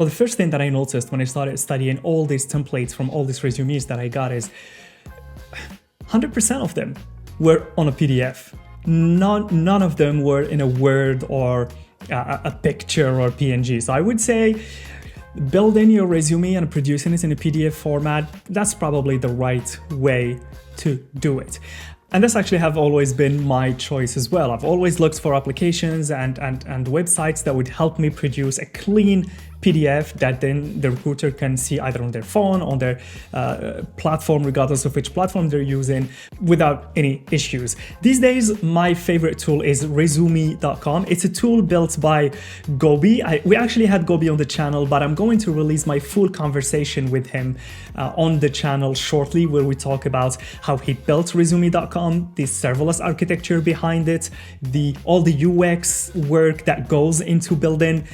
Well, the first thing that I noticed when I started studying all these templates from all these resumes that I got is 100% of them were on a PDF. None of them were in a Word or a picture or PNG. So I would say building your resume and producing it in a PDF format, that's probably the right way to do it. And this actually have always been my choice as well. I've always looked for applications and websites that would help me produce a clean PDF that then the recruiter can see either on their phone, on their platform, regardless of which platform they're using, without any issues. These days, my favorite tool is Resume.com. It's a tool built by Gobi. We actually had Gobi on the channel, but I'm going to release my full conversation with him on the channel shortly, where we talk about how he built Resume.com, the serverless architecture behind it, all the UX work that goes into building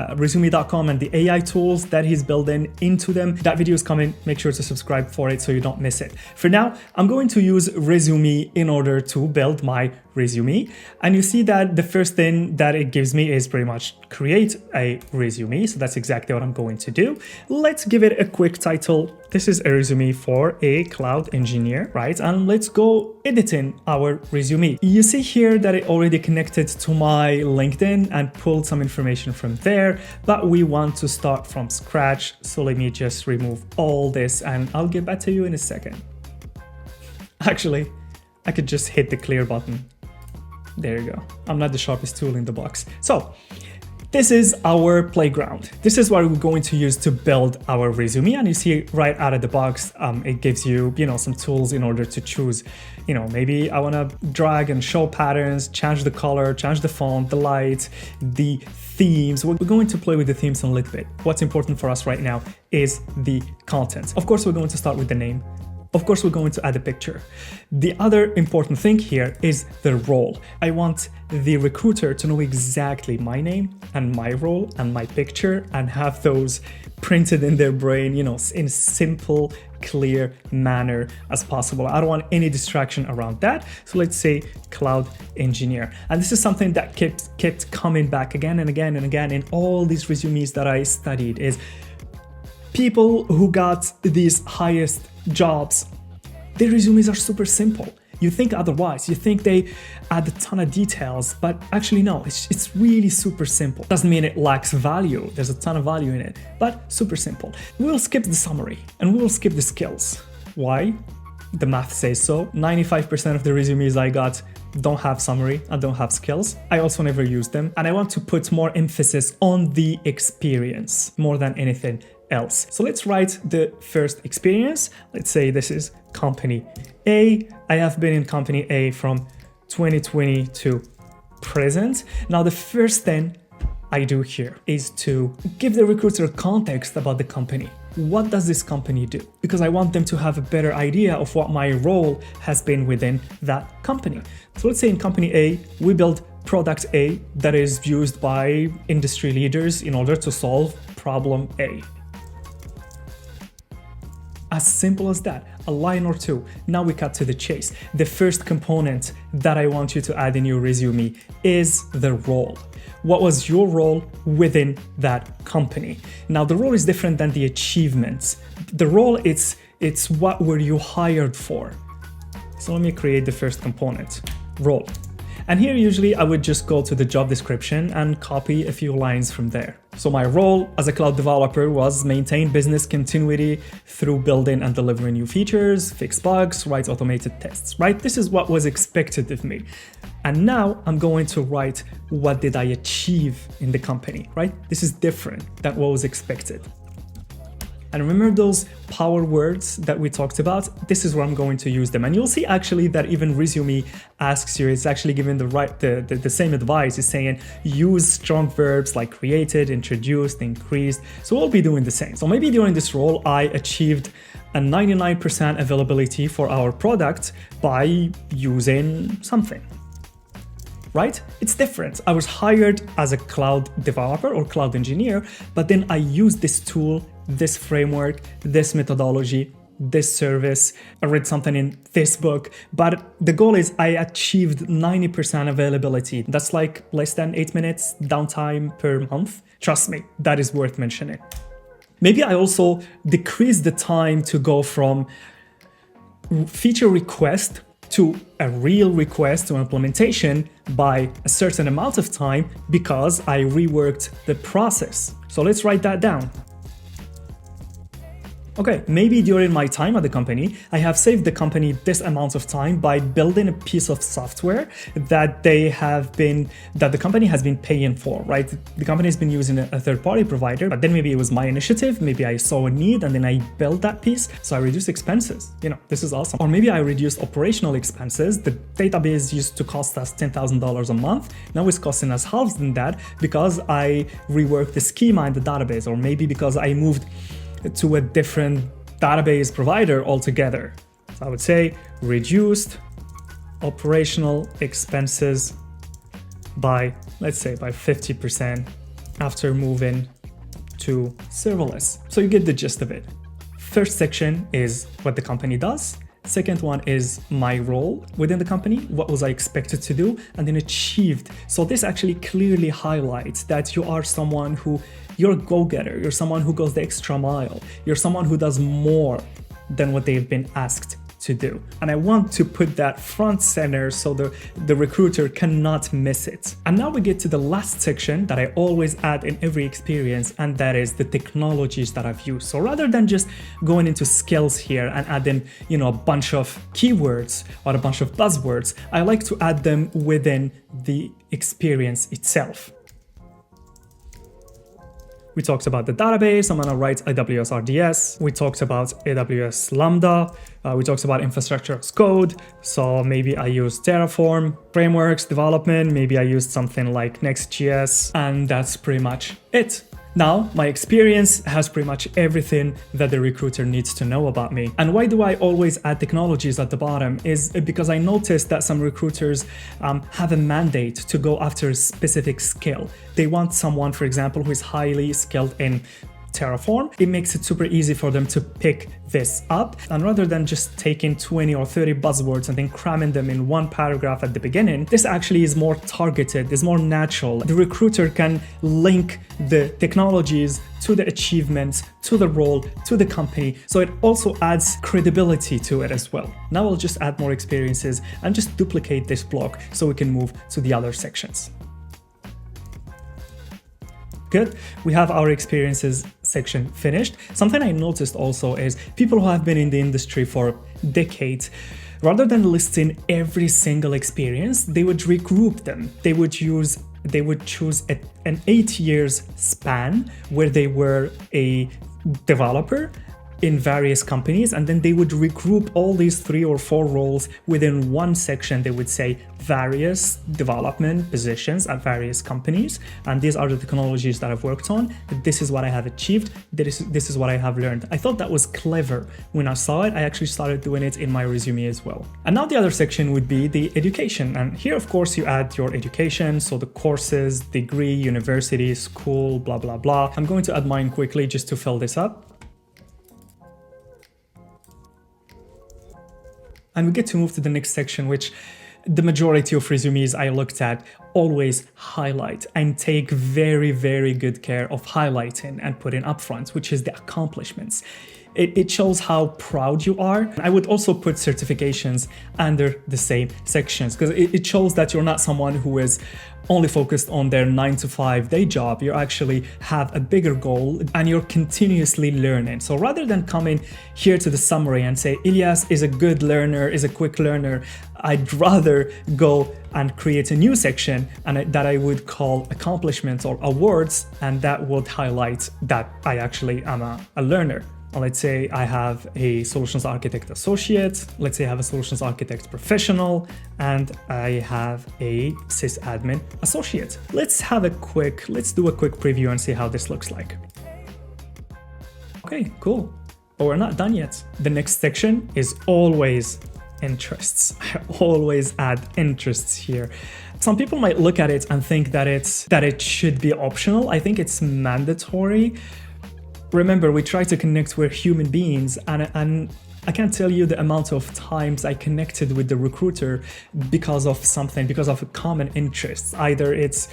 Resume.com and the AI tools that he's building into them. That video is coming. Make sure to subscribe for it so you don't miss it. For now, I'm going to use Resume in order to build my resume. And you see that the first thing that it gives me is pretty much create a resume. So that's exactly what I'm going to do. Let's give it a quick title. This is a resume for a cloud engineer, right? And let's go editing our resume. You see here that it already connected to my LinkedIn and pulled some information from there, but we want to start from scratch. So let me just remove all this and I'll get back to you in a second. Actually, I could just hit the clear button. There you go. I'm not the sharpest tool in the box. So this is our playground. This is what we're going to use to build our resume. And you see right out of the box, it gives you, some tools in order to choose, maybe I want to drag and show patterns, change the color, change the font, the light, the themes. We're going to play with the themes a little bit. What's important for us right now is the content. Of course, we're going to start with the name. Of course, we're going to add a picture. The other important thing here is the role. I want the recruiter to know exactly my name and my role and my picture and have those printed in their brain, in a simple, clear manner as possible. I don't want any distraction around that. So let's say cloud engineer. And this is something that kept coming back again and again and again in all these resumes that I studied is people who got these highest jobs, their resumes are super simple. You think otherwise, you think they add a ton of details, but actually no, it's really super simple. Doesn't mean it lacks value, there's a ton of value in it, but super simple. We'll skip the summary and we'll skip the skills. Why? The math says so. 95% of the resumes I got don't have summary and don't have skills. I also never use them. And I want to put more emphasis on the experience more than anything else. So let's write the first experience. Let's say this is company A. I have been in company A from 2020 to present. Now, the first thing I do here is to give the recruiter context about the company. What does this company do? Because I want them to have a better idea of what my role has been within that company. So let's say in company A, we build product A that is used by industry leaders in order to solve problem A. As simple as that, a line or two. Now we cut to the chase. The first component that I want you to add in your resume is the role. What was your role within that company? Now the role is different than the achievements. The role, it's what were you hired for? So let me create the first component, role. And here usually I would just go to the job description and copy a few lines from there. So my role as a cloud developer was maintain business continuity through building and delivering new features, fix bugs, write automated tests, right? This is what was expected of me. And now I'm going to write what did I achieve in the company, right? This is different than what was expected. And remember those power words that we talked about? This is where I'm going to use them. And you'll see actually that even Resume asks you, it's actually giving the same advice. It's saying use strong verbs like created, introduced, increased. So we'll be doing the same. So maybe during this role, I achieved a 99% availability for our product by using something. Right? It's different. I was hired as a cloud developer or cloud engineer, but then I used this tool, this framework, this methodology this service, I read something in this book, but the goal is I achieved 90% availability. That's like less than 8 minutes downtime per month. Trust me, that is worth mentioning. Maybe I also decreased the time to go from feature request to a real request to implementation by a certain amount of time because I reworked the process. So let's write that down. Okay, maybe during my time at the company, I have saved the company this amount of time by building a piece of software that the company has been paying for, right? The company has been using a third-party provider, but then maybe it was my initiative, maybe I saw a need and then I built that piece, so I reduced expenses. This is awesome. Or maybe I reduced operational expenses. The database used to cost us $10,000 a month. Now it's costing us half than that because I reworked the schema in the database, or maybe because I moved to a different database provider altogether. So I would say reduced operational expenses by, let's say, by 50% after moving to serverless. So you get the gist of it. First section is what the company does. Second one is my role within the company, what was I expected to do and then achieved. So this actually clearly highlights that you are someone who, you're a go-getter, you're someone who goes the extra mile, you're someone who does more than what they've been asked to do. And I want to put that front center so the recruiter cannot miss it. And now we get to the last section that I always add in every experience, and that is the technologies that I've used. So rather than just going into skills here and adding, a bunch of keywords or a bunch of buzzwords, I like to add them within the experience itself. We talked about the database. I'm gonna write AWS RDS. We talked about AWS Lambda. We talked about infrastructure as code. So maybe I used Terraform, frameworks, development. Maybe I used something like Next.js, and that's pretty much it. Now, my experience has pretty much everything that the recruiter needs to know about me. And why do I always add technologies at the bottom is because I noticed that some recruiters have a mandate to go after a specific skill. They want someone, for example, who is highly skilled in Terraform. It makes it super easy for them to pick this up, and rather than just taking 20 or 30 buzzwords and then cramming them in one paragraph at the beginning, this actually is more targeted, is more natural. The recruiter can link the technologies to the achievements, to the role, to the company, so it also adds credibility to it as well. Now I'll just add more experiences and just duplicate this block so we can move to the other sections. Good. We have our experiences section finished. Something I noticed also is people who have been in the industry for decades, rather than listing every single experience, they would regroup them. They would choose an 8 years span where they were a developer in various companies, and then they would regroup all these 3 or 4 roles within one section. They would say various development positions at various companies, and these are the technologies that I've worked on. This is what I have achieved. This is what I have learned. I thought that was clever. When I saw it, I actually started doing it in my resume as well. And now the other section would be the education, and here of course you add your education, so the courses, degree, university, school, blah blah blah. I'm going to add mine quickly just to fill this up. And we get to move to the next section, which the majority of resumes I looked at always highlight and take very, very good care of highlighting and putting up front, which is the accomplishments. It shows how proud you are. I would also put certifications under the same sections because it shows that you're not someone who is only focused on their 9-to-5 day job. You actually have a bigger goal and you're continuously learning. So rather than coming here to the summary and say, Ilyas is a good learner, is a quick learner, I'd rather go and create a new section that I would call accomplishments or awards, and that would highlight that I actually am a learner. Let's say I have a solutions architect associate, let's say I have a solutions architect professional, and I have a sysadmin associate. Let's do a quick preview and see how this looks like. Okay, cool. But we're not done yet. The next section is always interests. I always add interests here. Some people might look at it and think that it should be optional. I think it's mandatory. Remember, we try to connect with human beings, and I can't tell you the amount of times I connected with the recruiter because of something, because of a common interest. Either it's,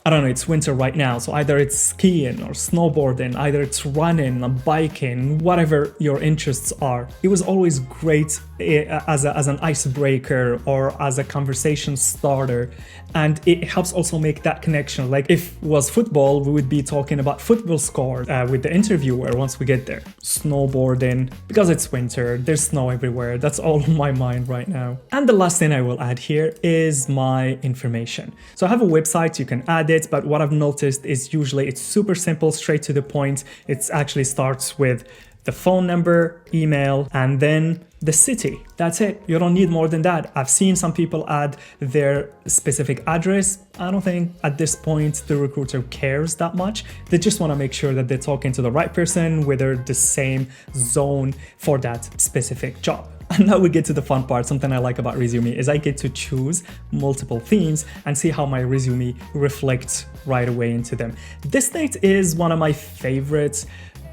I don't know, it's winter right now, so either it's skiing or snowboarding, either it's running, biking, whatever your interests are. It was always great as an icebreaker or as a conversation starter, and it helps also make that connection. Like if it was football, we would be talking about football scores with the interviewer once we get there. Snowboarding, because it's winter, there's snow everywhere, that's all on my mind right now. And the last thing I will add here is my information. So I have a website, you can add it, but what I've noticed is usually it's super simple, straight to the point. It actually starts with the phone number, email, and then the city. That's it. You don't need more than that. I've seen some people add their specific address. I don't think at this point the recruiter cares that much. They just want to make sure that they're talking to the right person, whether the same zone for that specific job. And now we get to the fun part. Something I like about Resume is I get to choose multiple themes and see how my resume reflects right away into them. This state is one of my favorites,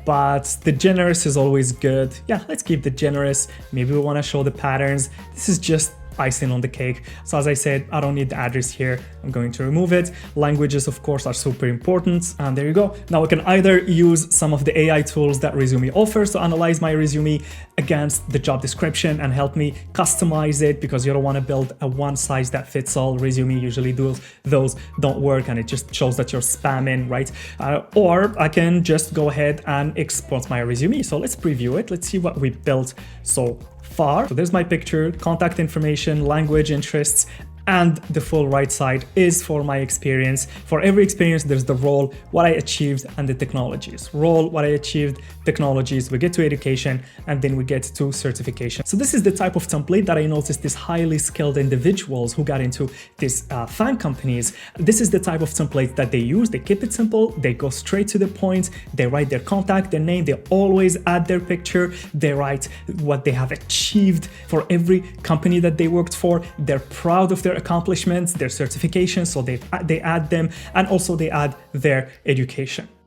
but the generous is always good. Yeah, let's keep the generous. Maybe we want to show the patterns. This is just icing on the cake. So as I said, I don't need the address here. I'm going to remove it. Languages, of course, are super important. And there you go. Now I can either use some of the AI tools that Resume offers to analyze my resume against the job description and help me customize it, because you don't want to build a one size that fits all resume. Usually those don't work, and it just shows that you're spamming, right? Or I can just go ahead and export my resume. So let's preview it. Let's see what we built so far. So there's my picture, contact information, language, interests, and the full right side is for my experience. For every experience, there's the role, what I achieved, and the technologies. Role, what I achieved, technologies, we get to education, and then we get to certification. So this is the type of template that I noticed these highly skilled individuals who got into these FAANG companies. This is the type of template that they use. They keep it simple, they go straight to the point, they write their contact, their name, they always add their picture, they write what they have achieved for every company that they worked for. They're proud of their accomplishments, their certifications, so they add them, and also they add their education.